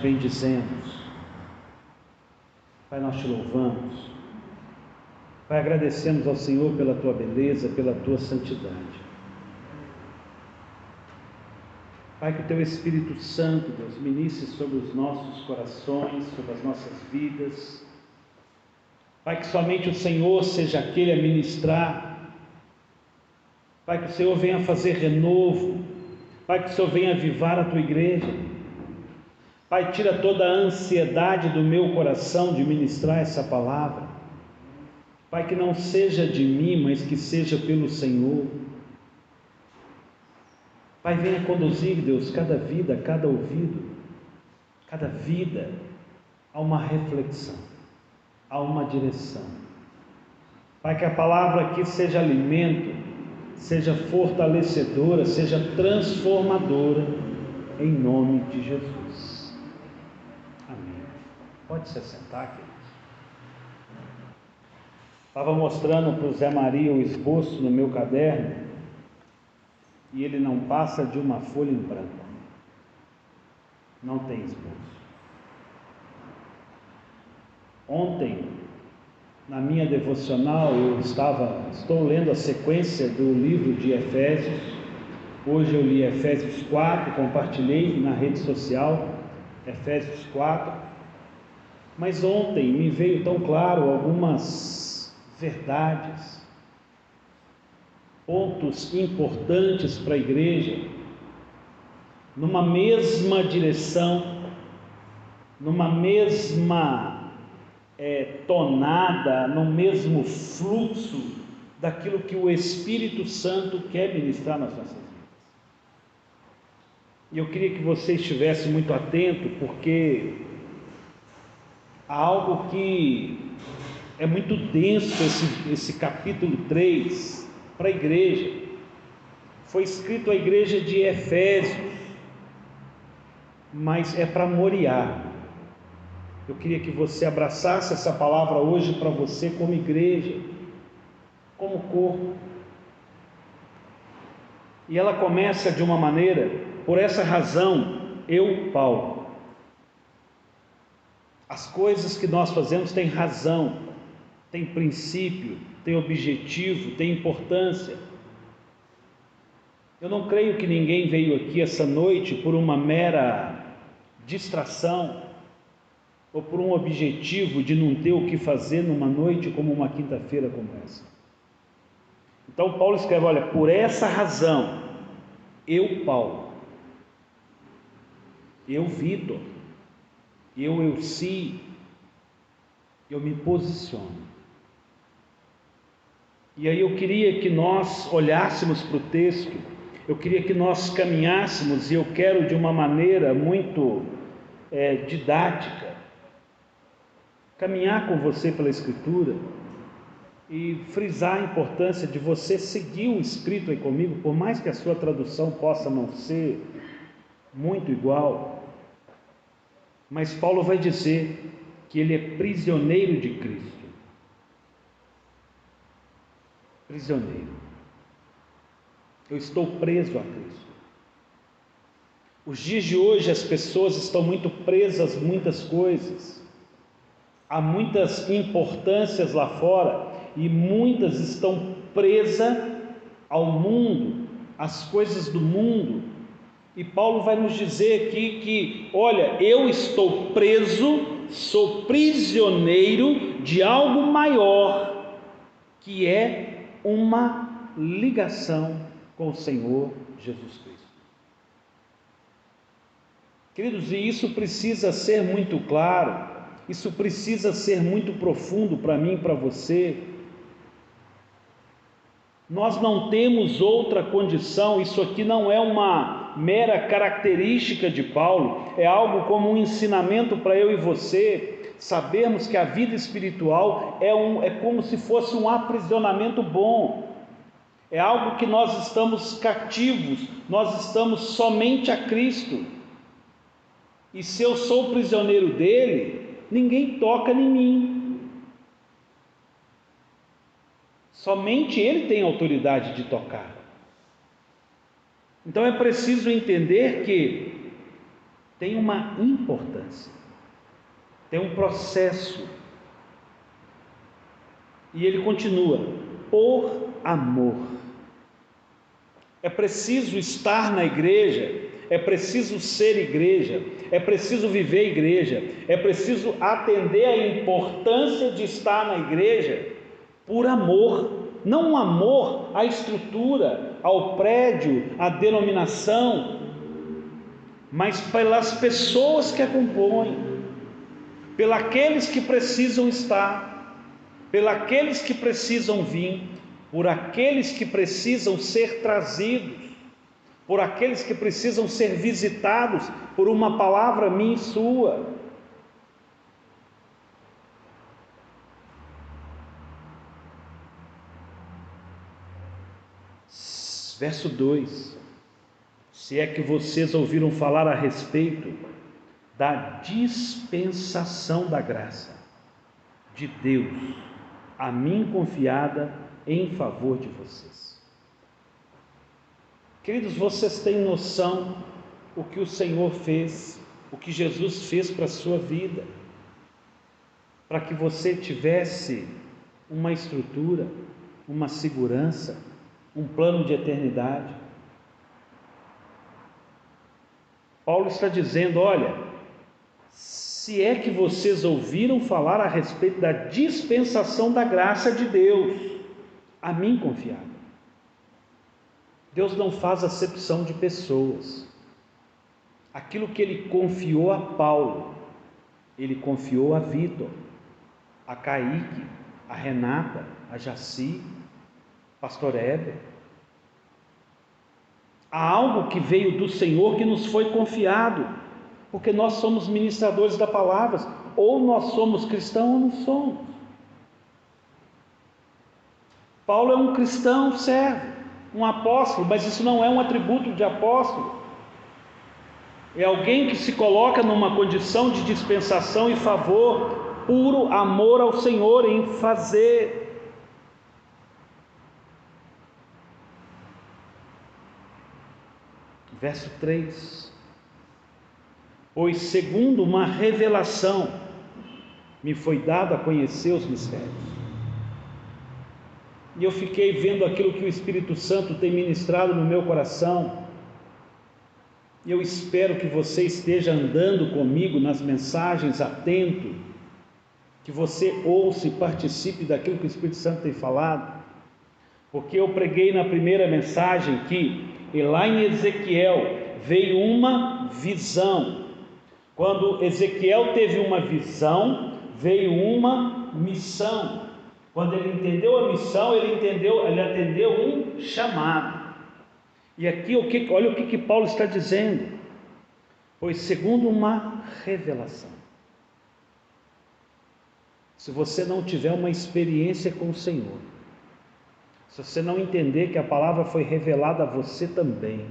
bendizemos, Pai, nós te louvamos, Pai, agradecemos ao Senhor pela tua beleza, pela tua santidade. Pai, que o teu Espírito Santo, Deus, ministre sobre os nossos corações, sobre as nossas vidas. Pai, que somente o Senhor seja aquele a ministrar. Pai, que o Senhor venha fazer renovo. Pai, que o Senhor venha avivar a tua igreja. Pai, tira toda a ansiedade do meu coração de ministrar essa palavra. Pai, que não seja de mim, mas que seja pelo Senhor. Pai, venha conduzir, Deus, cada vida, cada ouvido, cada vida a uma reflexão, a uma direção. Pai, que a palavra aqui seja alimento, seja fortalecedora, seja transformadora, em nome de Jesus. Amém. Pode se assentar, queridos. Estava mostrando para o Zé Maria o esboço no meu caderno, e ele não passa de uma folha em branco, não tem esboço. Ontem, na minha devocional, estou lendo a sequência do livro de Efésios. Hoje eu li Efésios 4, compartilhei na rede social, Efésios 4, mas ontem me veio tão claro algumas verdades, pontos importantes para a igreja, numa mesma direção, numa mesma tonada, no mesmo fluxo daquilo que o Espírito Santo quer ministrar nas nossas vidas. E eu queria que você estivesse muito atento, porque há algo que é muito denso, esse capítulo 3, para a igreja. Foi escrito à igreja de Efésios, mas é para Moriá. Eu queria que você abraçasse essa palavra hoje para você como igreja, como corpo. E ela começa de uma maneira: por essa razão, eu, Paulo. As coisas que nós fazemos têm razão, têm princípio, têm objetivo, têm importância. Eu não creio que ninguém veio aqui essa noite por uma mera distração, ou por um objetivo de não ter o que fazer numa noite como uma quinta-feira como essa. Então Paulo escreve: olha, por essa razão, eu, Paulo, eu, Vitor, eu, Elci, eu me posiciono. E aí eu queria que nós olhássemos para o texto, eu queria que nós caminhássemos, e eu quero de uma maneira muito didática, caminhar com você pela Escritura e frisar a importância de você seguir o escrito aí comigo, por mais que a sua tradução possa não ser muito igual, mas Paulo vai dizer que ele é prisioneiro de Cristo. Prisioneiro. Eu estou preso a Cristo. Os dias de hoje as pessoas estão muito presas a muitas coisas, há muitas importâncias lá fora, e muitas estão presas ao mundo, às coisas do mundo. E Paulo vai nos dizer aqui que, olha, eu estou preso, sou prisioneiro de algo maior, que é uma ligação com o Senhor Jesus Cristo. Queridos, e isso precisa ser muito claro, isso precisa ser muito profundo para mim e para você. Nós não temos outra condição, isso aqui não é uma mera característica de Paulo, é algo como um ensinamento para eu e você, sabermos que a vida espiritual é como se fosse um aprisionamento bom, é algo que nós estamos cativos, nós estamos somente a Cristo, e se eu sou prisioneiro dele, ninguém toca em mim. Somente Ele tem autoridade de tocar. Então é preciso entender que tem uma importância, tem um processo. E ele continua: por amor. É preciso estar na igreja, é preciso ser igreja, é preciso viver igreja, é preciso atender à importância de estar na igreja por amor, não um amor à estrutura, ao prédio, à denominação, mas pelas pessoas que a compõem, pelos que precisam estar, pelos que precisam vir, por aqueles que precisam ser trazidos, por aqueles que precisam ser visitados por uma palavra minha e sua. Verso 2: se é que vocês ouviram falar a respeito da dispensação da graça de Deus, a mim confiada em favor de vocês. Queridos, vocês têm noção o que o Senhor fez, o que Jesus fez para a sua vida, para que você tivesse uma estrutura, uma segurança, um plano de eternidade? Paulo está dizendo: olha, se é que vocês ouviram falar a respeito da dispensação da graça de Deus, a mim confiada. Deus não faz acepção de pessoas. Aquilo que Ele confiou a Paulo, Ele confiou a Vitor, a Kaique, a Renata, a Jaci, Pastor Heber. Há algo que veio do Senhor que nos foi confiado, porque nós somos ministradores da palavra, ou nós somos cristãos ou não somos. Paulo é um cristão servo, um apóstolo, mas isso não é um atributo de apóstolo. É alguém que se coloca numa condição de dispensação e favor, puro amor ao Senhor em fazer. Verso 3: pois segundo uma revelação me foi dado a conhecer os mistérios. E eu fiquei vendo aquilo que o Espírito Santo tem ministrado no meu coração. E eu espero que você esteja andando comigo nas mensagens, atento, que você ouça e participe daquilo que o Espírito Santo tem falado. Porque eu preguei na primeira mensagem que lá em Ezequiel veio uma visão. Quando Ezequiel teve uma visão, veio uma missão. Quando ele entendeu a missão, ele atendeu um chamado. E aqui olha o que Paulo está dizendo: pois segundo uma revelação. Se você não tiver uma experiência com o Senhor, se você não entender que a palavra foi revelada a você também,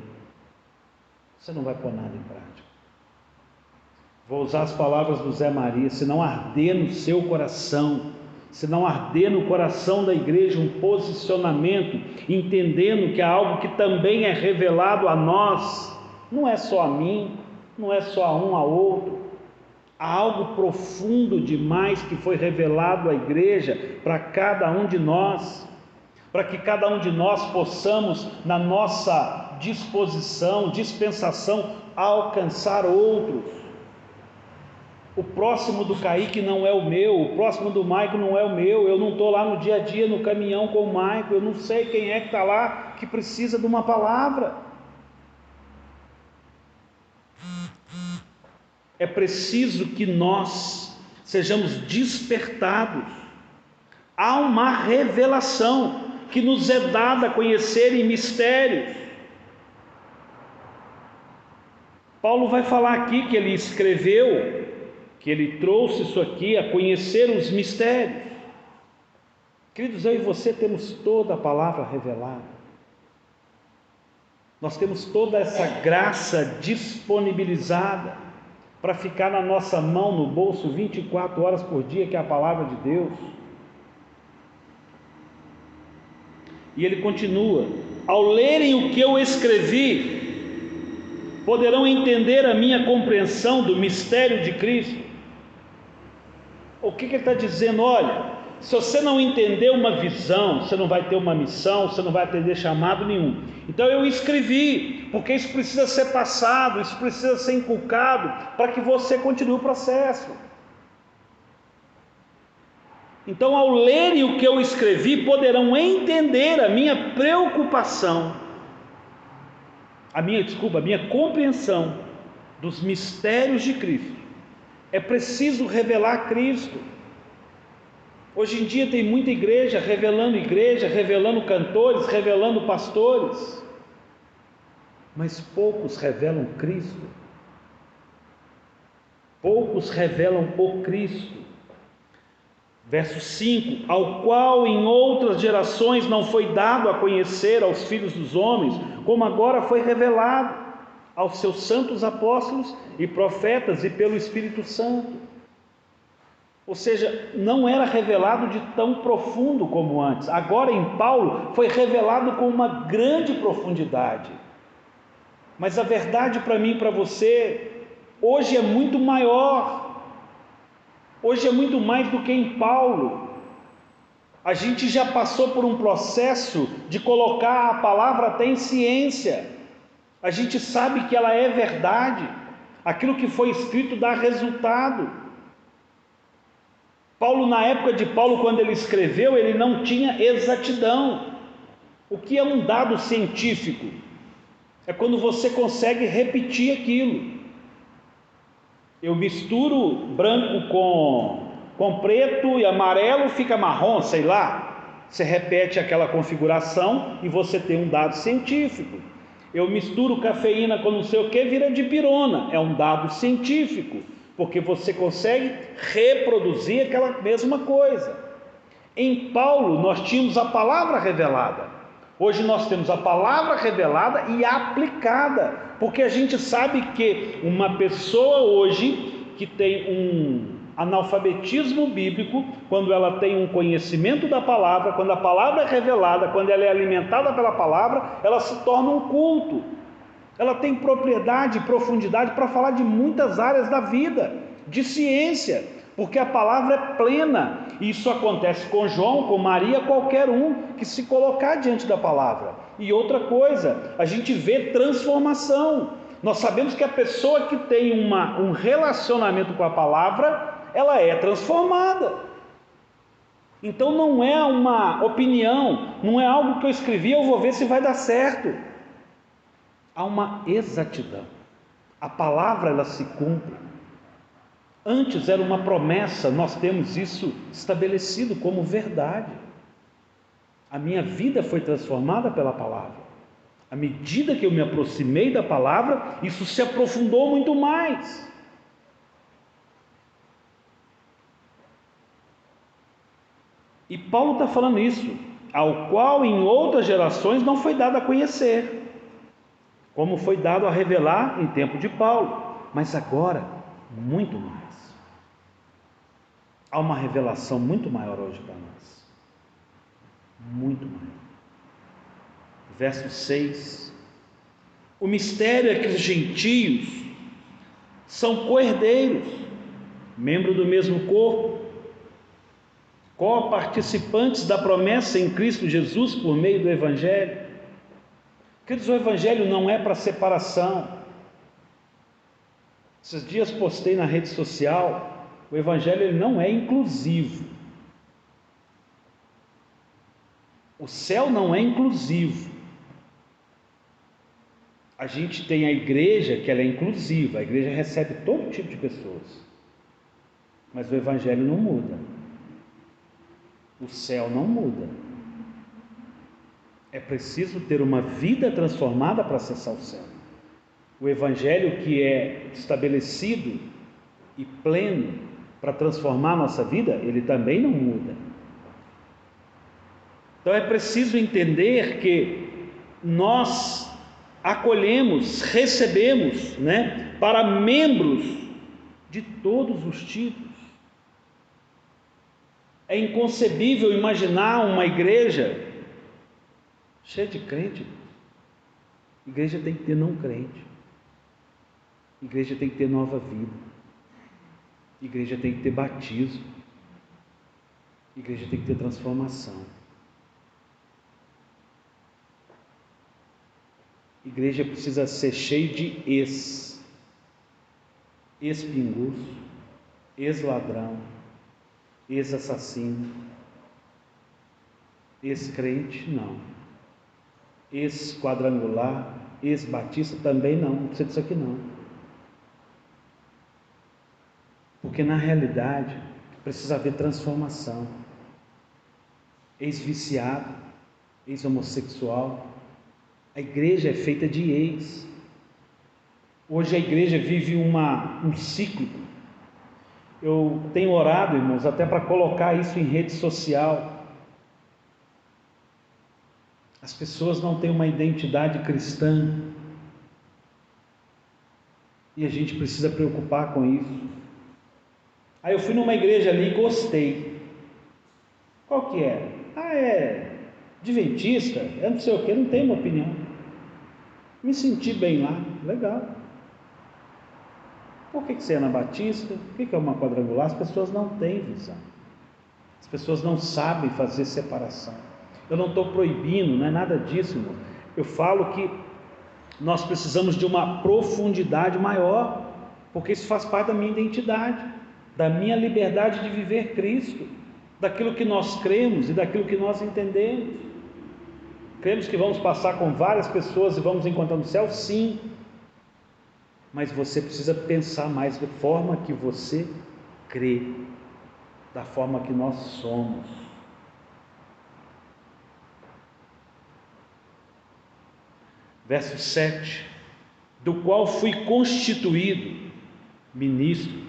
você não vai pôr nada em prática. Vou usar as palavras do Zé Maria: se não arder no seu coração, se não arder no coração da igreja um posicionamento, entendendo que há algo que também é revelado a nós, não é só a mim, não é só a um a outro, há algo profundo demais que foi revelado à igreja para cada um de nós, para que cada um de nós possamos, na nossa dispensação, alcançar outros. O próximo do Kaique não é o meu, o próximo do Maico não é o meu, eu não estou lá no dia a dia no caminhão com o Maico, eu não sei quem é que está lá que precisa de uma palavra. É preciso que nós sejamos despertados. Há uma revelação que nos é dada a conhecer em mistérios. Paulo vai falar aqui que ele escreveu, que ele trouxe isso aqui a conhecer os mistérios. Queridos, eu e você temos toda a palavra revelada. Nós temos toda essa graça disponibilizada para ficar na nossa mão, no bolso, 24 horas por dia, que é a palavra de Deus. E ele continua: ao lerem o que eu escrevi, poderão entender a minha compreensão do mistério de Cristo. O que ele está dizendo? Olha, se você não entender uma visão, você não vai ter uma missão, você não vai atender chamado nenhum. Então eu escrevi, porque isso precisa ser passado, isso precisa ser inculcado, para que você continue o processo. Então, ao lerem o que eu escrevi, poderão entender a minha preocupação, a minha compreensão dos mistérios de Cristo. É preciso revelar Cristo. Hoje em dia tem muita igreja, revelando cantores, revelando pastores, mas poucos revelam Cristo. Poucos revelam o Cristo. Verso 5: ao qual em outras gerações não foi dado a conhecer aos filhos dos homens, como agora foi revelado aos seus santos apóstolos e profetas e pelo Espírito Santo. Ou seja, não era revelado de tão profundo como antes. Agora em Paulo foi revelado com uma grande profundidade. Mas a verdade para mim e para você hoje é muito maior. Hoje é muito mais do que em Paulo. A gente já passou por um processo de colocar a palavra até em ciência. A gente sabe que ela é verdade. Aquilo que foi escrito dá resultado. Paulo, na época de Paulo, quando ele escreveu, ele não tinha exatidão. O que é um dado científico? É quando você consegue repetir aquilo. Eu misturo branco com preto e amarelo, fica marrom, sei lá. Você repete aquela configuração e você tem um dado científico. Eu misturo cafeína com não sei o que, vira dipirona. É um dado científico, porque você consegue reproduzir aquela mesma coisa. Em Paulo nós tínhamos a palavra revelada. Hoje nós temos a palavra revelada e aplicada, porque a gente sabe que uma pessoa hoje que tem um analfabetismo bíblico, quando ela tem um conhecimento da palavra, quando a palavra é revelada, quando ela é alimentada pela palavra, ela se torna um culto. Ela tem propriedade e profundidade para falar de muitas áreas da vida, de ciência, porque a palavra é plena. Isso acontece com João, com Maria, qualquer um que se colocar diante da palavra. E outra coisa, a gente vê transformação. Nós sabemos que a pessoa que tem um relacionamento com a palavra, ela é transformada. Então não é uma opinião, não é algo que eu escrevi, eu vou ver se vai dar certo. Há uma exatidão. A palavra, ela se cumpre. Antes era uma promessa, nós temos isso estabelecido como verdade. A minha vida foi transformada pela palavra. À medida que eu me aproximei da palavra, isso se aprofundou muito mais. E Paulo está falando isso, ao qual em outras gerações não foi dado a conhecer, como foi dado a revelar em tempo de Paulo, mas agora muito mais. Há uma revelação muito maior hoje para nós. Muito maior. Verso 6. O mistério é que os gentios são co-herdeiros, membros do mesmo corpo, co-participantes da promessa em Cristo Jesus por meio do Evangelho. Queridos, o Evangelho não é para separação. Esses dias postei na rede social. O Evangelho ele não é inclusivo. O céu não é inclusivo. A gente tem a igreja que ela é inclusiva. A igreja recebe todo tipo de pessoas. Mas o Evangelho não muda. O céu não muda. É preciso ter uma vida transformada para acessar o céu. O Evangelho que é estabelecido e pleno para transformar a nossa vida, ele também não muda. Então é preciso entender que nós acolhemos, recebemos, para membros de todos os tipos. É inconcebível imaginar uma igreja cheia de crente. Igreja tem que ter não crente. Igreja tem que ter nova vida. Igreja tem que ter batismo. Igreja tem que ter transformação. Igreja precisa ser cheia de ex-pinguço, ex-ladrão, ex-assassino, ex-crente, não. Ex-quadrangular, ex-batista também não precisa disso aqui não. Porque na realidade precisa haver transformação. Ex-viciado, ex-homossexual. A igreja é feita de ex. Hoje a igreja vive um ciclo. Eu tenho orado, irmãos, até para colocar isso em rede social. As pessoas não têm uma identidade cristã. E a gente precisa preocupar com isso. Aí eu fui numa igreja ali e gostei. Qual que é? É adventista, é não sei o que, não tenho uma opinião. Me senti bem lá, legal. Por que você é na Batista? O que é uma quadrangular? As pessoas não têm visão. As pessoas não sabem fazer separação. Eu não estou proibindo, não é nada disso, irmão. Eu falo que nós precisamos de uma profundidade maior, porque isso faz parte da minha identidade, da minha liberdade de viver Cristo, daquilo que nós cremos e daquilo que nós entendemos. Cremos que vamos passar com várias pessoas e vamos encontrar no céu? Sim. Mas você precisa pensar mais da forma que você crê, da forma que nós somos. Verso 7: do qual fui constituído ministro,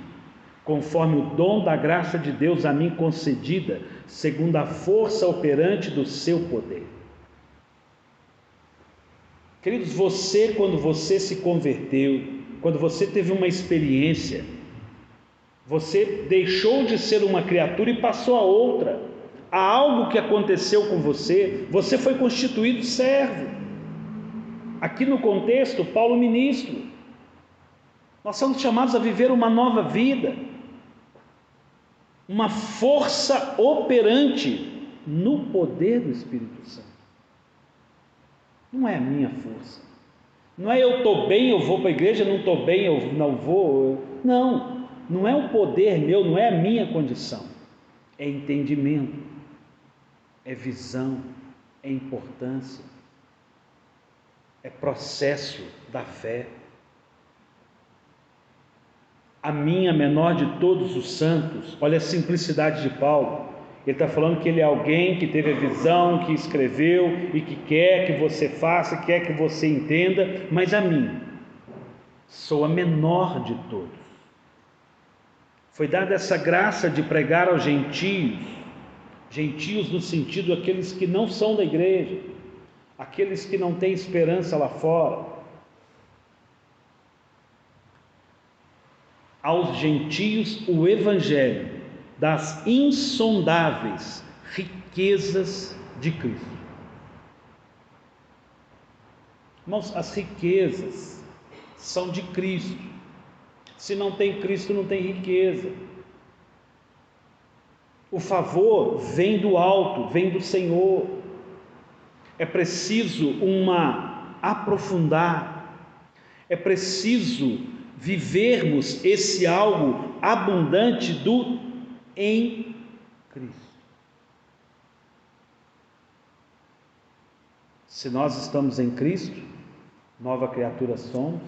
conforme o dom da graça de Deus a mim concedida, segundo a força operante do seu poder. Queridos, quando você se converteu, quando você teve uma experiência, você deixou de ser uma criatura e passou a outra. Há algo que aconteceu com você, você foi constituído servo. Aqui no contexto, Paulo ministro. Nós somos chamados a viver uma nova vida, uma força operante no poder do Espírito Santo. Não é a minha força. Não é eu estou bem, eu vou para a igreja, não estou bem, eu não vou. Não é o poder meu, não é a minha condição. É entendimento, é visão, é importância, é processo da fé. A minha, menor de todos os santos, olha a simplicidade de Paulo. Ele está falando que ele é alguém que teve a visão, que escreveu e que quer que você faça, quer que você entenda, mas a mim, sou a menor de todos. Foi dada essa graça de pregar aos gentios, gentios no sentido aqueles que não são da igreja, aqueles que não têm esperança lá fora. Aos gentios o evangelho das insondáveis riquezas de Cristo. Irmãos, as riquezas são de Cristo. Se não tem Cristo, não tem riqueza. O favor vem do alto, vem do Senhor. É preciso aprofundar, é preciso vivermos esse algo abundante em Cristo. Se nós estamos em Cristo, nova criatura somos,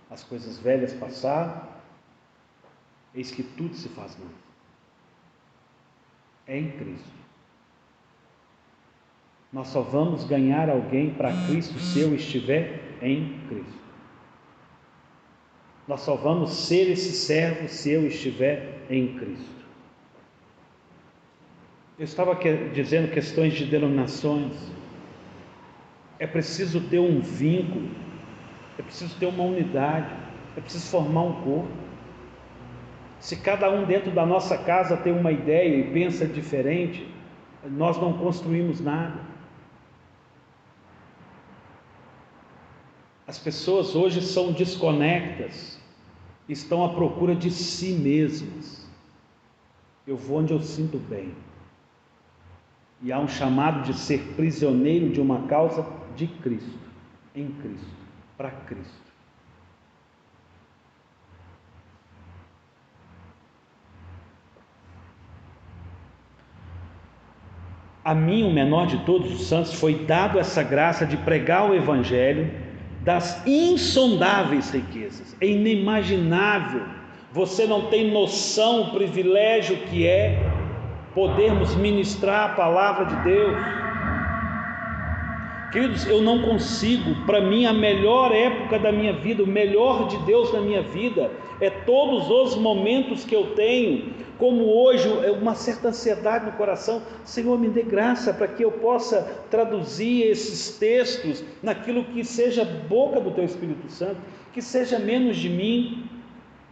as coisas velhas passaram, eis que tudo se faz novo. É em Cristo. Nós só vamos ganhar alguém para Cristo se eu estiver em Cristo. Nós só vamos ser esse servo se eu estiver em Cristo. Eu estava dizendo questões de denominações. É preciso ter um vínculo, é preciso ter uma unidade, é preciso formar um corpo. Se cada um dentro da nossa casa tem uma ideia e pensa diferente, nós não construímos nada. As pessoas hoje são desconectas, estão à procura de si mesmos. Eu vou onde eu sinto bem. E há um chamado de ser prisioneiro de uma causa de Cristo, em Cristo, para Cristo. A mim, o menor de todos os santos, foi dado essa graça de pregar o Evangelho das insondáveis riquezas. É inimaginável, você não tem noção o privilégio que é podermos ministrar a palavra de Deus. Queridos, eu não consigo. Para mim, a melhor época da minha vida, o melhor de Deus na minha vida, é todos os momentos que eu tenho, como hoje, uma certa ansiedade no coração. Senhor, me dê graça para que eu possa traduzir esses textos naquilo que seja boca do Teu Espírito Santo, que seja menos de mim.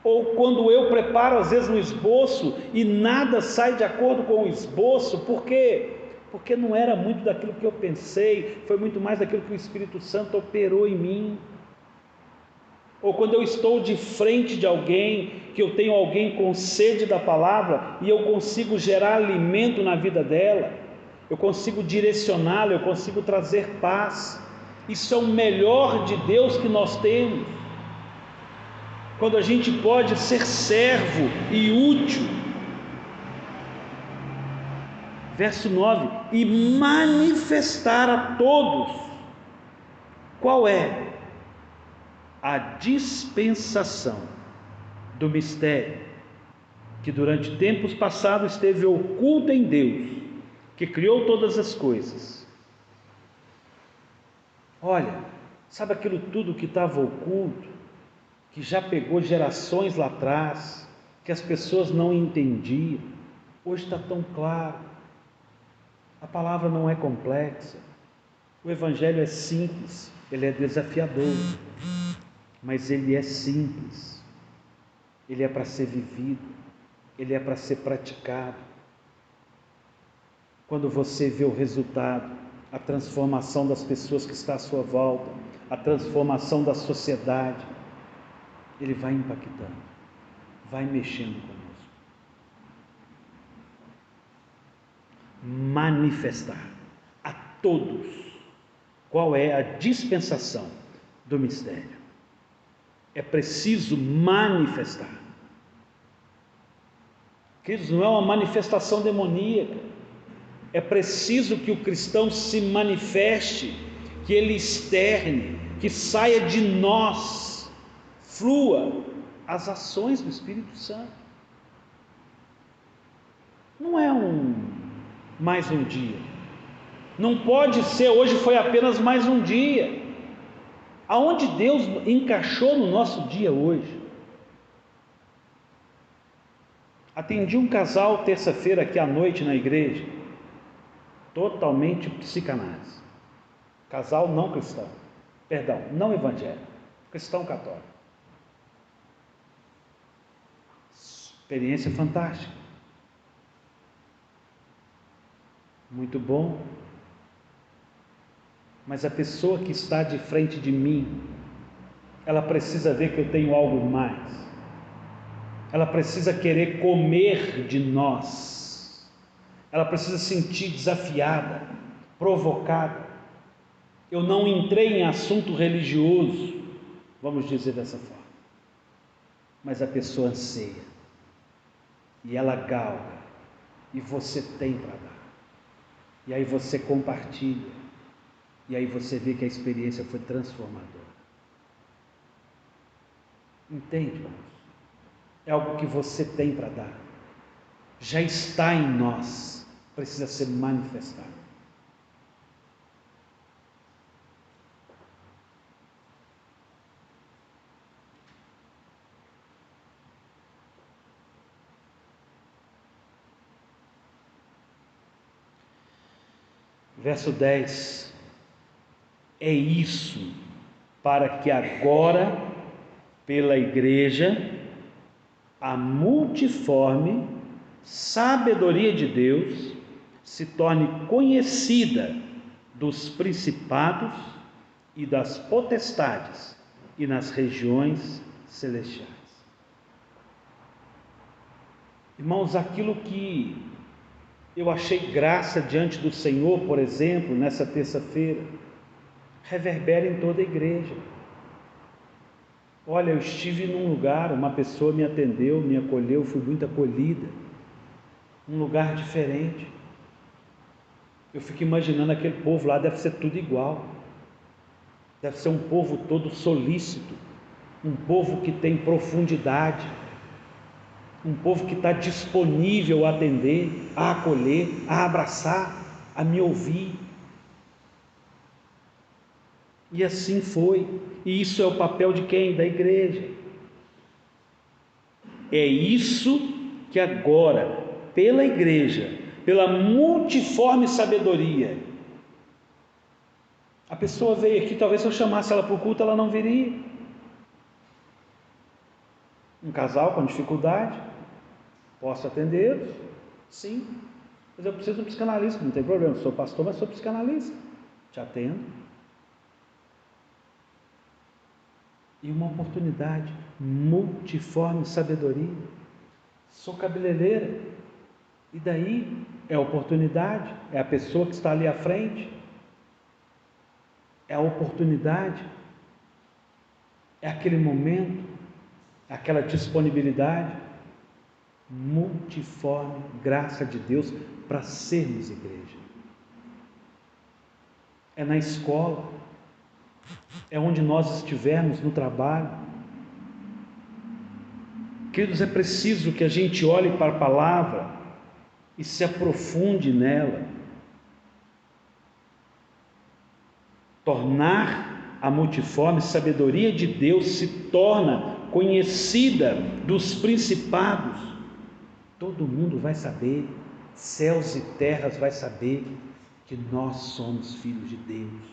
Ou quando eu preparo às vezes um esboço e nada sai de acordo com o esboço, por quê? Porque não era muito daquilo que eu pensei, foi muito mais daquilo que o Espírito Santo operou em mim. Ou quando eu estou de frente de alguém, que eu tenho alguém com sede da palavra e eu consigo gerar alimento na vida dela, eu consigo direcioná-la, eu consigo trazer paz. Isso é o melhor de Deus que nós temos. Quando a gente pode ser servo e útil. Verso 9: e manifestar a todos qual é a dispensação do mistério que durante tempos passados esteve oculta em Deus, que criou todas as coisas. Olha, sabe aquilo tudo que estava oculto, que já pegou gerações lá atrás, que as pessoas não entendiam, hoje está tão claro. A palavra não é complexa, o Evangelho é simples, ele é desafiador, mas ele é simples, ele é para ser vivido, ele é para ser praticado. Quando você vê o resultado, a transformação das pessoas que estão à sua volta, a transformação da sociedade, ele vai impactando, vai mexendo conosco. Manifestar a todos qual é a dispensação do mistério. É preciso manifestar. Queridos, não é uma manifestação demoníaca. É preciso que o cristão se manifeste, que ele externe, que saia de nós, flua as ações do Espírito Santo. Não é mais um dia. Não pode ser, hoje foi apenas mais um dia. Aonde Deus encaixou no nosso dia hoje? Atendi um casal terça-feira aqui à noite na igreja, totalmente psicanálise. Casal não cristão, perdão, não evangélico, cristão católico. Experiência fantástica. Muito bom, mas a pessoa que está de frente de mim, ela precisa ver que eu tenho algo mais, ela precisa querer comer de nós, ela precisa se sentir desafiada, provocada. Eu não entrei em assunto religioso, vamos dizer dessa forma, mas a pessoa anseia, e ela galga, e você tem para dar. E aí você compartilha, e aí você vê que a experiência foi transformadora. Entende, irmãos? É algo que você tem para dar, já está em nós, precisa ser manifestado. Verso 10: é isso para que agora, pela igreja, a multiforme sabedoria de Deus se torne conhecida dos principados e das potestades e nas regiões celestiais. Irmãos, aquilo que eu achei graça diante do Senhor, por exemplo, nessa terça-feira, reverbera em toda a igreja. Olha, eu estive num lugar, uma pessoa me atendeu, me acolheu, fui muito acolhida, um lugar diferente. Eu fico imaginando aquele povo lá, deve ser tudo igual, deve ser um povo todo solícito, um povo que tem profundidade, um povo que está disponível a atender, a acolher, a abraçar, a me ouvir. E assim foi. E isso é o papel de quem? Da igreja. É isso que agora, pela igreja, pela multiforme sabedoria, a pessoa veio aqui, talvez se eu chamasse ela para o culto, ela não viria. Um casal com dificuldade, posso atendê-los? Sim. Mas eu preciso de um psicanalista, não tem problema, sou pastor, mas sou psicanalista. Te atendo. E uma oportunidade, multiforme sabedoria. Sou cabeleireira. E daí é a oportunidade, é a pessoa que está ali à frente. É a oportunidade, é aquele momento, é aquela disponibilidade. Multiforme graça de Deus para sermos igreja. É na escola, é onde nós estivermos, no trabalho. Queridos, é preciso que a gente olhe para a palavra e se aprofunde nela. Tornar a multiforme sabedoria de Deus se torna conhecida dos principados. Todo mundo vai saber, céus e terras vai saber que nós somos filhos de Deus.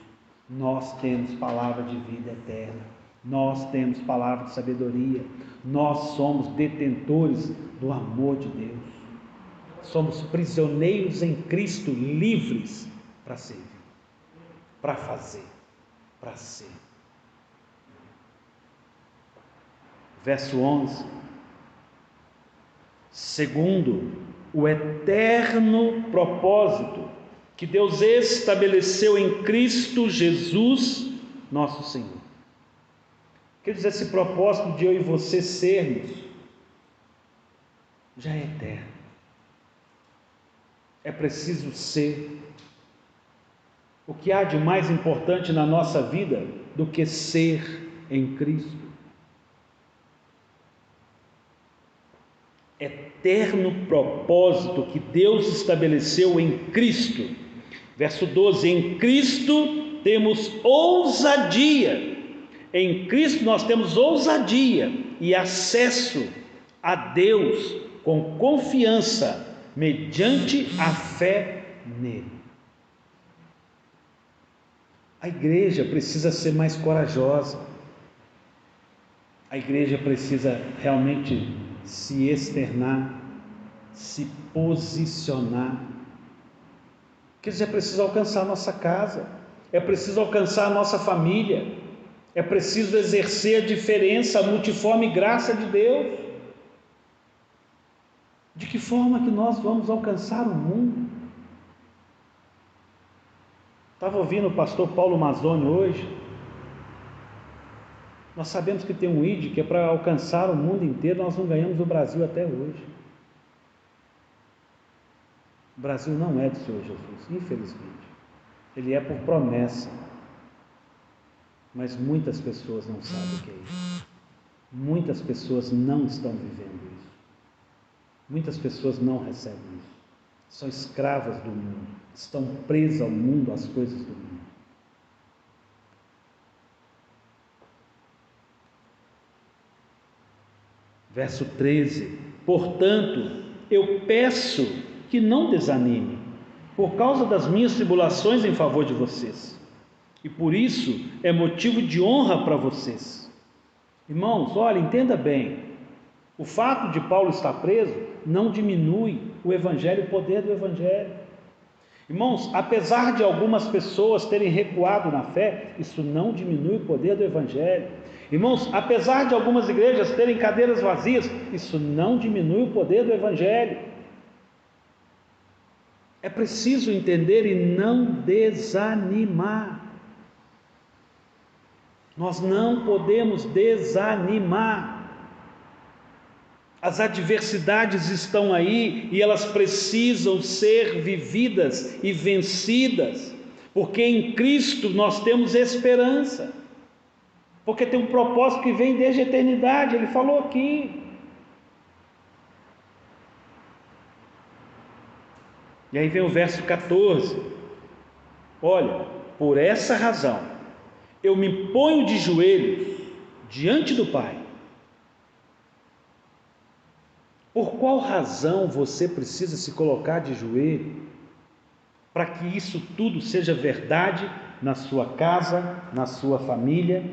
Nós temos palavra de vida eterna, nós temos palavra de sabedoria, nós somos detentores do amor de Deus, somos prisioneiros em Cristo, livres para servir, para fazer, para ser. Verso 11: segundo o eterno propósito que Deus estabeleceu em Cristo Jesus, nosso Senhor. Quer dizer, esse propósito de eu e você sermos, já é eterno. É preciso ser. O que há de mais importante na nossa vida do que ser em Cristo? Eterno propósito que Deus estabeleceu em Cristo. Verso 12: em Cristo temos ousadia. Em Cristo nós temos ousadia e acesso a Deus com confiança, mediante a fé nele. A igreja precisa ser mais corajosa. A igreja precisa realmente se externar, se posicionar. Quer dizer, é preciso alcançar a nossa casa, é preciso alcançar a nossa família, é preciso exercer a diferença, a multiforme graça de Deus. De que forma que nós vamos alcançar o mundo? Estava ouvindo o pastor Paulo Mazzoni hoje. Nós sabemos que tem um ID que é para alcançar o mundo inteiro, nós não ganhamos o Brasil até hoje. O Brasil não é do Senhor Jesus, infelizmente. Ele é por promessa. Mas muitas pessoas não sabem o que é isso. Muitas pessoas não estão vivendo isso. Muitas pessoas não recebem isso. São escravas do mundo, estão presas ao mundo, às coisas do mundo. Verso 13: portanto, eu peço que não desanime, por causa das minhas tribulações em favor de vocês, e por isso é motivo de honra para vocês. Irmãos, olha, entenda bem, o fato de Paulo estar preso não diminui o Evangelho, o poder do Evangelho. Irmãos, apesar de algumas pessoas terem recuado na fé, isso não diminui o poder do Evangelho. Irmãos, apesar de algumas igrejas terem cadeiras vazias, isso não diminui o poder do Evangelho. É preciso entender e não desanimar. Nós não podemos desanimar. As adversidades estão aí e elas precisam ser vividas e vencidas, porque em Cristo nós temos esperança, porque tem um propósito que vem desde a eternidade, Ele falou aqui. E aí vem o verso 14: olha, por essa razão eu me ponho de joelhos diante do Pai. Por qual razão você precisa se colocar de joelho? Para que isso tudo seja verdade na sua casa, na sua família.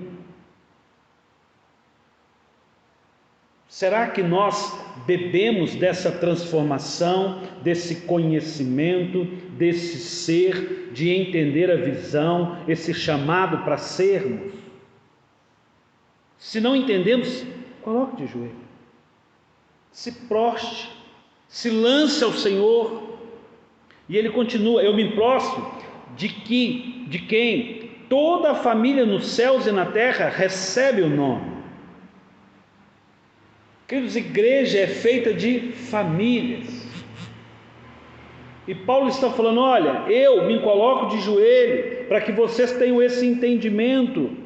Será que nós bebemos dessa transformação, desse conhecimento, desse ser, de entender a visão, esse chamado para sermos? Se não entendemos, coloque de joelho. Se proste, se lance ao Senhor. E ele continua: eu me prostro de quem toda a família nos céus e na terra recebe o nome. Queridos, igreja é feita de famílias. E Paulo está falando: olha, eu me coloco de joelho para que vocês tenham esse entendimento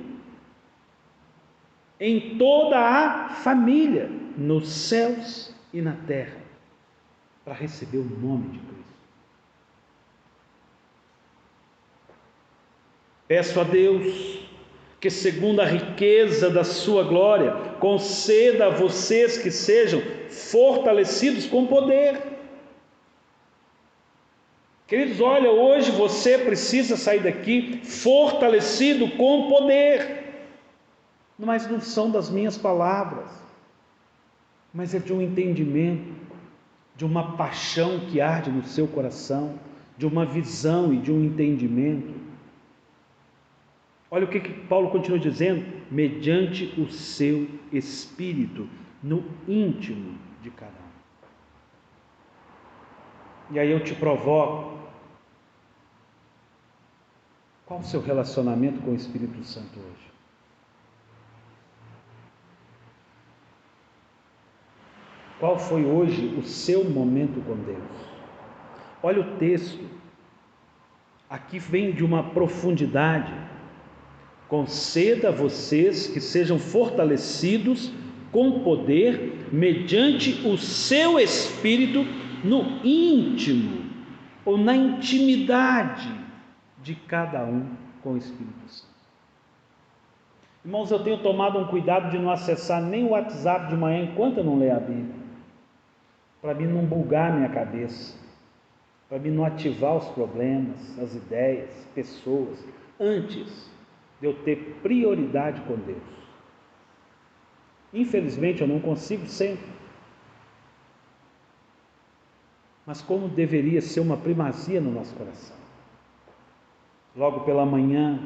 em toda a família, nos céus e na terra, para receber o nome de Cristo. Peço a Deus que, segundo a riqueza da sua glória, conceda a vocês que sejam fortalecidos com poder. Queridos, olha, hoje você precisa sair daqui fortalecido com poder. Mas não são das minhas palavras, mas é de um entendimento, de uma paixão que arde no seu coração, de uma visão e de um entendimento. Olha o que Paulo continua dizendo: mediante o seu Espírito, no íntimo de cada um. E aí eu te provoco: qual o seu relacionamento com o Espírito Santo hoje? Qual foi hoje o seu momento com Deus? Olha o texto, aqui vem de uma profundidade. Conceda a vocês que sejam fortalecidos com poder, mediante o seu Espírito, no íntimo, ou na intimidade de cada um com o Espírito Santo. Irmãos, eu tenho tomado um cuidado de não acessar nem o WhatsApp de manhã enquanto eu não leio a Bíblia, para mim não bugar a minha cabeça, para mim não ativar os problemas, as ideias, pessoas, antes de eu ter prioridade com Deus. Infelizmente eu não consigo sempre, mas como deveria ser uma primazia no nosso coração. Logo pela manhã,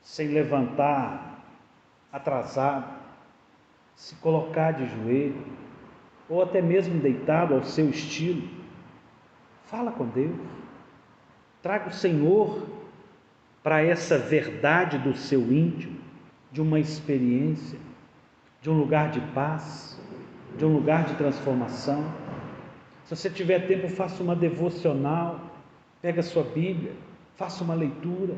sem levantar, atrasado, se colocar de joelho, ou até mesmo deitado ao seu estilo, fala com Deus, traga o Senhor para essa verdade do seu íntimo, de uma experiência, de um lugar de paz, de um lugar de transformação. Se você tiver tempo, faça uma devocional, pega a sua Bíblia, faça uma leitura,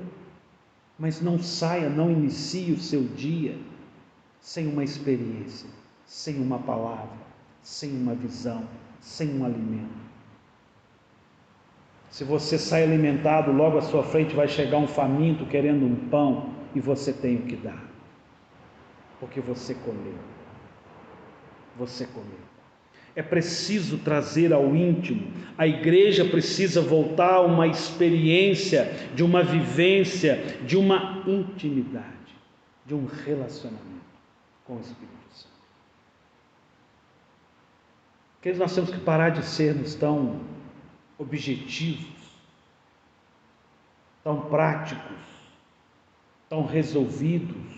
mas não saia, não inicie o seu dia sem uma experiência, sem uma palavra, sem uma visão, sem um alimento. Se você sai alimentado, logo à sua frente vai chegar um faminto querendo um pão e você tem o que dar, porque você comeu. Você comeu. É preciso trazer ao íntimo. A igreja precisa voltar a uma experiência, de uma vivência, de uma intimidade, de um relacionamento com o Espírito Santo. Porque nós temos que parar de sermos tão objetivos, tão práticos, tão resolvidos,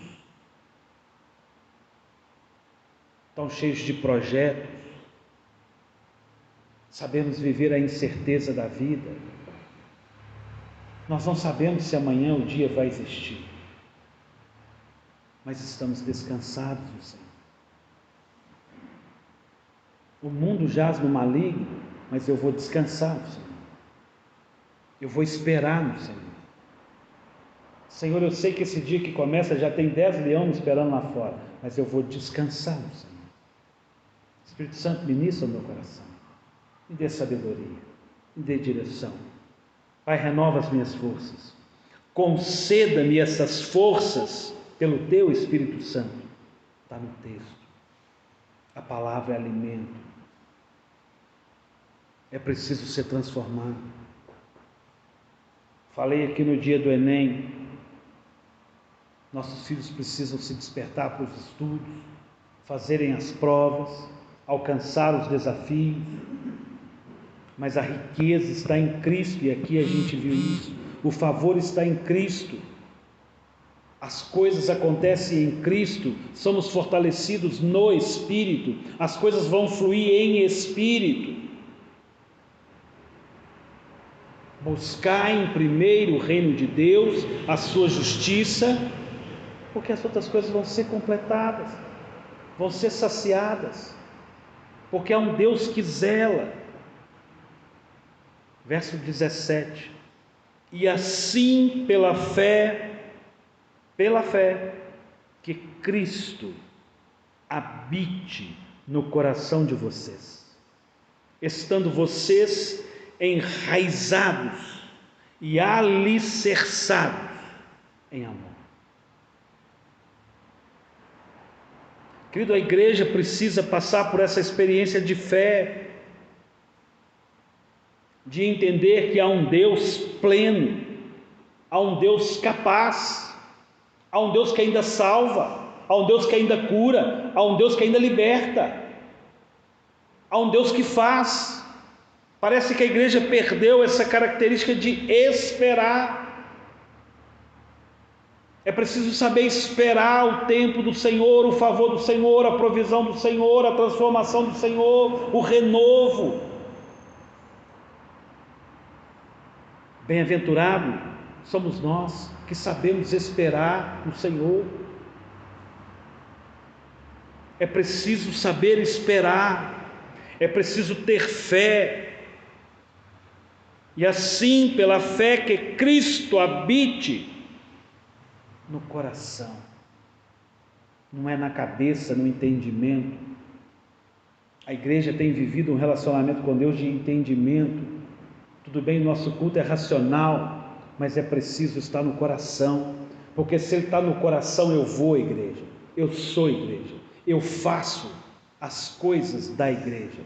tão cheios de projetos, sabemos viver a incerteza da vida, nós não sabemos se amanhã o dia vai existir, mas estamos descansados no Senhor. O mundo jaz no maligno, mas eu vou descansar no Senhor. Eu vou esperar no Senhor. Senhor, eu sei que esse dia que começa já tem 10 leões me esperando lá fora, mas eu vou descansar no Senhor. Espírito Santo, ministra o meu coração, me dê sabedoria, me dê direção. Pai, renova as minhas forças, conceda-me essas forças pelo Teu Espírito Santo. Está no texto, a palavra é alimento, é preciso ser transformado. Falei aqui no dia do Enem, nossos filhos precisam se despertar para os estudos, fazerem as provas, alcançar os desafios, mas a riqueza está em Cristo, e aqui a gente viu isso, o favor está em Cristo, as coisas acontecem em Cristo, somos fortalecidos no Espírito, as coisas vão fluir em Espírito. Buscar em primeiro o reino de Deus, a sua justiça, porque as outras coisas vão ser completadas, vão ser saciadas, porque há um Deus que zela. Verso 17: e assim pela fé, que Cristo habite no coração de vocês, estando vocês enraizados e alicerçados em amor. Querido, a igreja precisa passar por essa experiência de fé, de entender que há um Deus pleno, há um Deus capaz, há um Deus que ainda salva, há um Deus que ainda cura, há um Deus que ainda liberta, há um Deus que faz. Parece que a igreja perdeu essa característica de esperar. É preciso saber esperar o tempo do Senhor, o favor do Senhor, a provisão do Senhor, a transformação do Senhor, o renovo. Bem-aventurado somos nós que sabemos esperar no Senhor. É preciso saber esperar, é preciso ter fé, e assim pela fé que Cristo habite no coração, não é na cabeça, no entendimento. A igreja tem vivido um relacionamento com Deus de entendimento. Tudo bem, nosso culto é racional, mas é preciso estar no coração, porque se ele está no coração, eu vou à igreja, eu sou igreja, eu faço as coisas da igreja,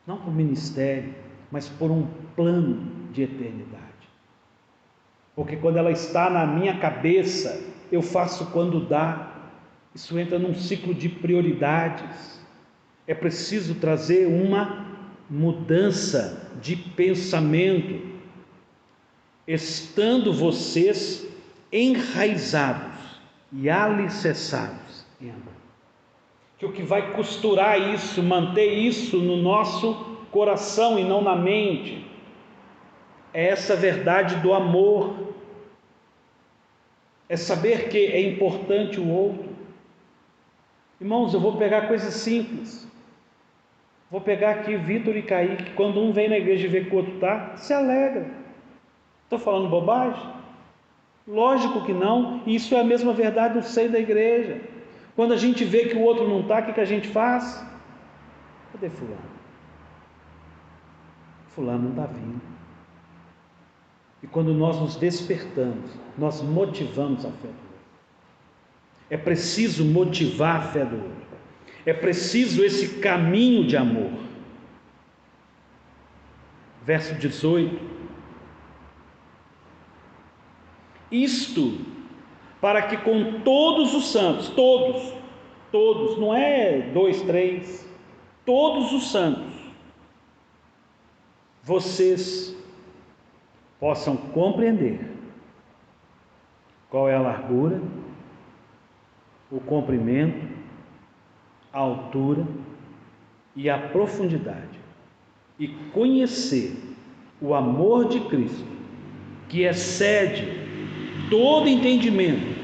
não por ministério, mas por um plano de eternidade. Porque quando ela está na minha cabeça, eu faço quando dá. Isso entra num ciclo de prioridades. É preciso trazer uma mudança de pensamento, estando vocês enraizados e alicerçados em amor. Que o que vai costurar isso, manter isso no nosso coração e não na mente, é essa verdade do amor, é saber que é importante o outro. Irmãos, eu vou pegar coisas simples, vou pegar aqui Vitor e Kaique, quando um vem na igreja e vê que o outro está, se alegra. Estou falando bobagem? Lógico que não, e isso é a mesma verdade no seio da igreja. Quando a gente vê que o outro não está, o que a gente faz? Cadê fulano? Fulano não está vindo. E quando nós nos despertamos, nós motivamos a fé do outro. É preciso motivar a fé do outro. É preciso esse caminho de amor. Verso 18: isto para que com todos os santos, todos, não é 2, 3, todos os santos, vocês possam compreender qual é a largura, o comprimento, a altura e a profundidade, e conhecer o amor de Cristo, que excede todo entendimento,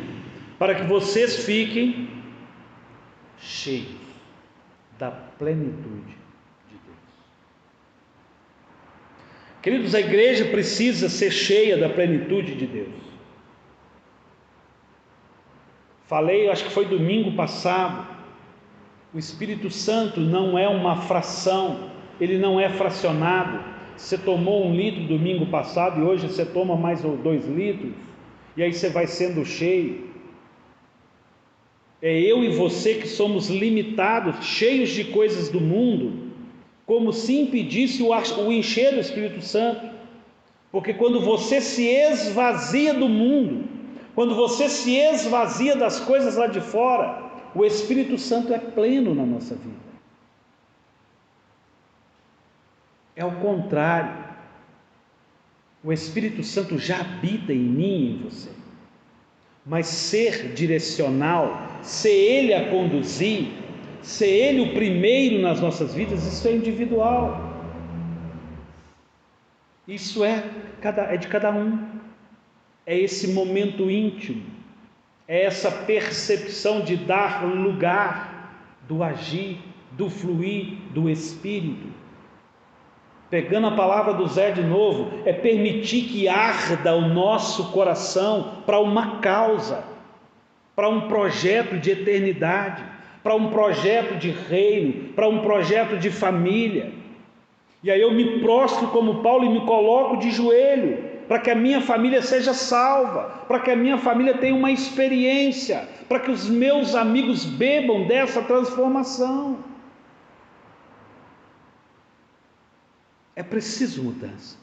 para que vocês fiquem cheios da plenitude de Deus. Queridos, a igreja precisa ser cheia da plenitude de Deus. Falei, acho que foi domingo passado, o Espírito Santo não é uma fração, ele não é fracionado. Você tomou 1 litro domingo passado e hoje você toma mais 2 litros, e aí você vai sendo cheio. É eu e você que somos limitados, cheios de coisas do mundo, como se impedisse o encher do Espírito Santo. Porque quando você se esvazia do mundo, quando você se esvazia das coisas lá de fora, o Espírito Santo é pleno na nossa vida. É o contrário. O Espírito Santo já habita em mim e em você. Mas ser direcional, ser Ele a conduzir, ser Ele o primeiro nas nossas vidas, isso é individual. Isso é de cada um. É esse momento íntimo. É essa percepção de dar lugar do agir, do fluir do Espírito. Pegando a palavra do Zé de novo, é permitir que arda o nosso coração para uma causa, para um projeto de eternidade, para um projeto de reino, para um projeto de família. E aí eu me prostro como Paulo e me coloco de joelho, para que a minha família seja salva, para que a minha família tenha uma experiência, para que os meus amigos bebam dessa transformação. É preciso mudança.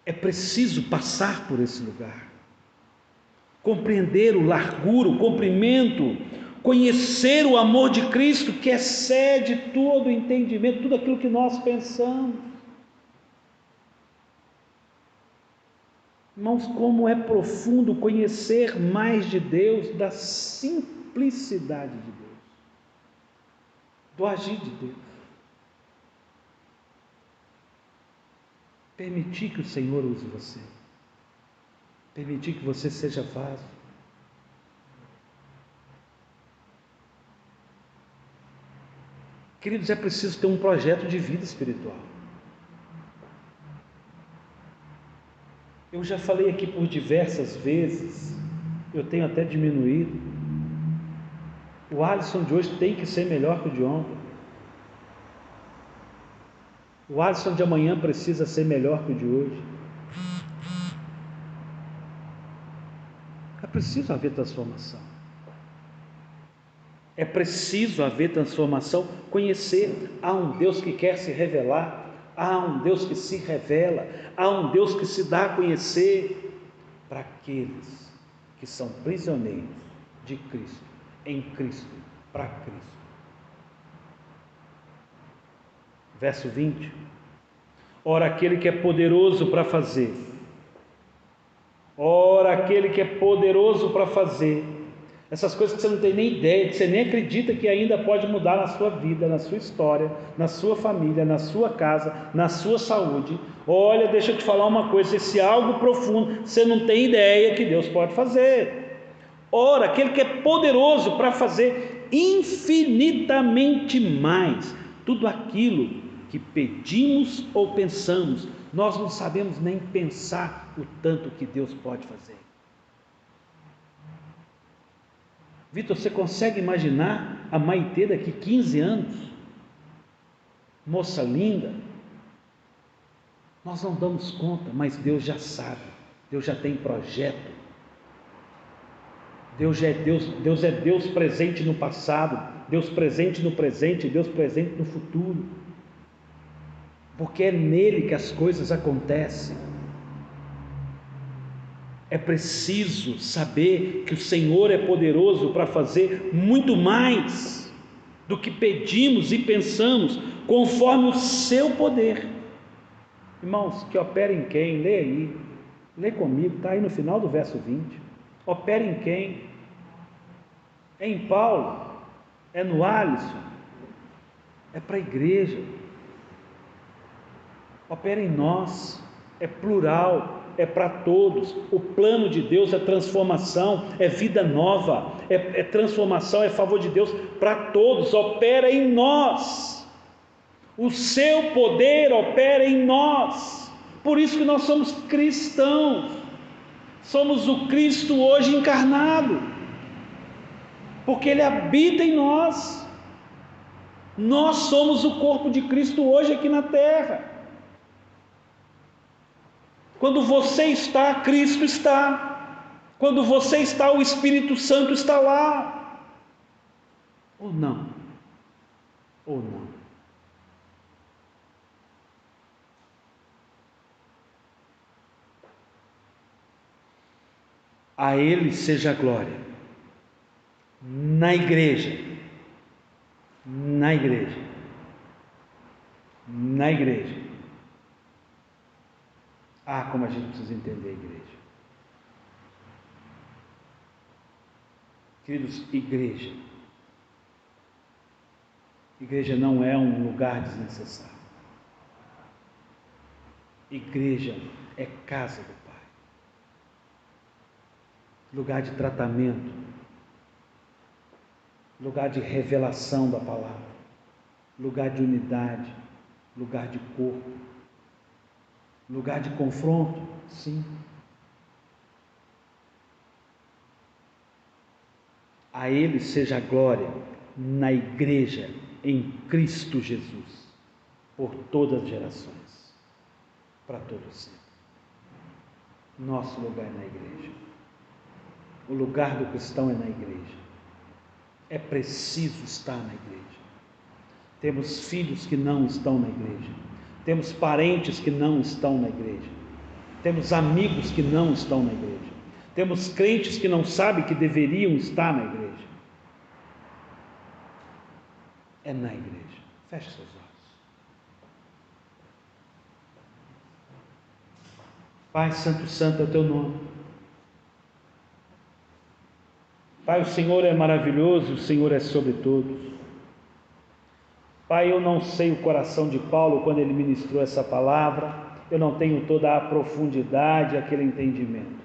É preciso passar por esse lugar. Compreender o largura, o comprimento, conhecer o amor de Cristo que excede todo o entendimento, tudo aquilo que nós pensamos. Irmãos, como é profundo conhecer mais de Deus, da simplicidade de Deus, do agir de Deus. Permitir que o Senhor use você, permitir que você seja vaso. Queridos, é preciso ter um projeto de vida espiritual. Eu já falei aqui por diversas vezes, eu tenho até diminuído. O Alisson de hoje tem que ser melhor que o de ontem. O Alisson de amanhã precisa ser melhor que o de hoje. É preciso haver transformação. É preciso haver transformação, conhecer. Há um Deus que quer se revelar. Há um Deus que se revela, há um Deus que se dá a conhecer para aqueles que são prisioneiros de Cristo, em Cristo, para Cristo. Verso 20. Ora, aquele que é poderoso para fazer, essas coisas que você não tem nem ideia, que você nem acredita que ainda pode mudar na sua vida, na sua história, na sua família, na sua casa, na sua saúde. Olha, deixa eu te falar uma coisa, esse algo profundo, você não tem ideia que Deus pode fazer. Ora, aquele que é poderoso para fazer infinitamente mais, tudo aquilo que pedimos ou pensamos, nós não sabemos nem pensar o tanto que Deus pode fazer. Vitor, você consegue imaginar a Maitê daqui 15 anos? Moça linda. Nós não damos conta, mas Deus já sabe. Deus já tem projeto. Deus é Deus presente no passado, Deus presente no presente, Deus presente no futuro. Porque é nele que as coisas acontecem. É preciso saber que o Senhor é poderoso para fazer muito mais do que pedimos e pensamos, conforme o seu poder. Irmãos, que opera em quem? Lê aí, lê comigo, está aí no final do verso 20. Opera em quem? É em Paulo. é no Alisson, é para a igreja. Opera em nós, é plural, é para todos. O plano de Deus é transformação, é vida nova, é transformação, é favor de Deus para todos. Opera em nós, o seu poder opera em nós. Por isso que nós somos cristãos, somos o Cristo hoje encarnado, porque Ele habita em nós. Nós somos o corpo de Cristo hoje aqui na terra. Quando você está, Cristo está. Quando você está, o Espírito Santo está lá. Ou não? Ou não? A Ele seja a glória, na igreja, na igreja, na igreja. Ah, como a gente precisa entender a igreja. Queridos, igreja. Igreja não é um lugar desnecessário. Igreja é casa do Pai. Lugar de tratamento. Lugar de revelação da palavra. Lugar de unidade. Lugar de corpo. Lugar de confronto, sim. A Ele seja a glória na igreja, em Cristo Jesus, por todas as gerações, para todos sempre. Nosso lugar é na igreja. O lugar do cristão é na igreja. É preciso estar na igreja. Temos filhos que não estão na igreja. Temos parentes que não estão na igreja. Temos amigos que não estão na igreja. Temos crentes que não sabem que deveriam estar na igreja. É na igreja. Feche seus olhos. Pai Santo, santo é o teu nome. Pai, o Senhor é maravilhoso, o Senhor é sobre todos. Pai, eu não sei o coração de Paulo quando ele ministrou essa palavra, eu não tenho toda a profundidade, aquele entendimento.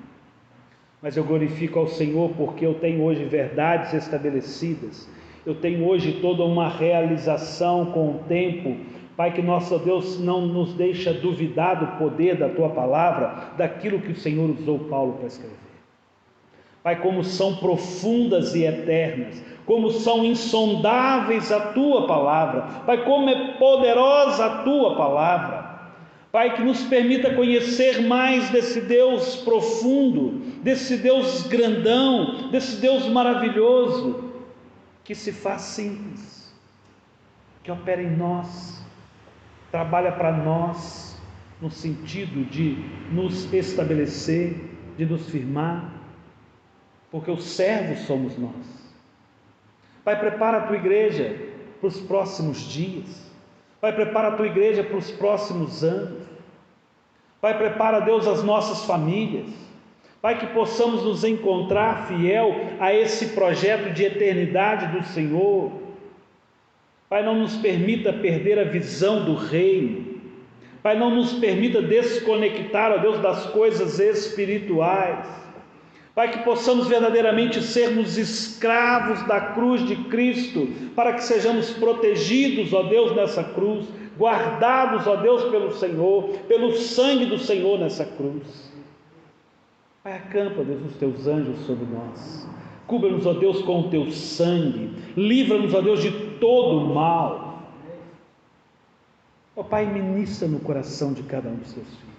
Mas eu glorifico ao Senhor porque eu tenho hoje verdades estabelecidas, eu tenho hoje toda uma realização com o tempo. Pai, que nosso Deus não nos deixa duvidar do poder da Tua palavra, daquilo que o Senhor usou Paulo para escrever. Pai, como são profundas e eternas, como são insondáveis a Tua palavra. Pai, como é poderosa a Tua palavra. Pai, que nos permita conhecer mais desse Deus profundo, desse Deus grandão, desse Deus maravilhoso, que se faz simples, que opera em nós, trabalha para nós, no sentido de nos estabelecer, de nos firmar, porque os servos somos nós. Pai, prepara a Tua igreja para os próximos dias. Pai, prepara a Tua igreja para os próximos anos. Pai, prepara, Deus, as nossas famílias. Pai, que possamos nos encontrar fiel a esse projeto de eternidade do Senhor. Pai, não nos permita perder a visão do reino. Pai, não nos permita desconectar, ó Deus, das coisas espirituais. Pai, que possamos verdadeiramente sermos escravos da cruz de Cristo, para que sejamos protegidos, ó Deus, nessa cruz, guardados, ó Deus, pelo Senhor, pelo sangue do Senhor nessa cruz. Pai, acampa, Deus, os Teus anjos sobre nós, cubra-nos, ó Deus, com o Teu sangue, livra-nos, ó Deus, de todo o mal. Ó Pai, ministra no coração de cada um dos Teus filhos.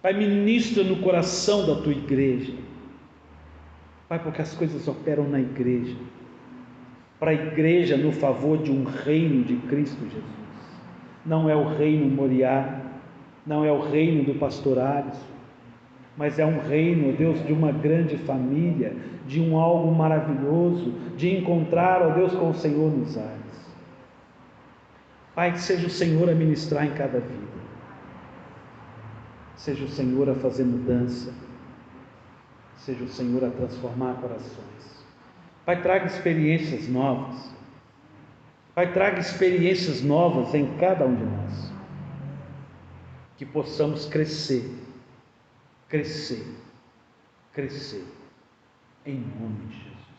Pai, ministra no coração da Tua igreja. Pai, porque as coisas operam na igreja, para a igreja no favor de um reino de Cristo Jesus. Não é o reino Moriá, não é o reino do pastor Alisson, mas é um reino, ó Deus, de uma grande família, de um algo maravilhoso, de encontrar, ó Deus, com o Senhor nos ares. Pai, que seja o Senhor a ministrar em cada vida. Seja o Senhor a fazer mudança, seja o Senhor a transformar corações. Pai, traga experiências novas. Pai, traga experiências novas em cada um de nós. Que possamos crescer, crescer, crescer. Em nome de Jesus.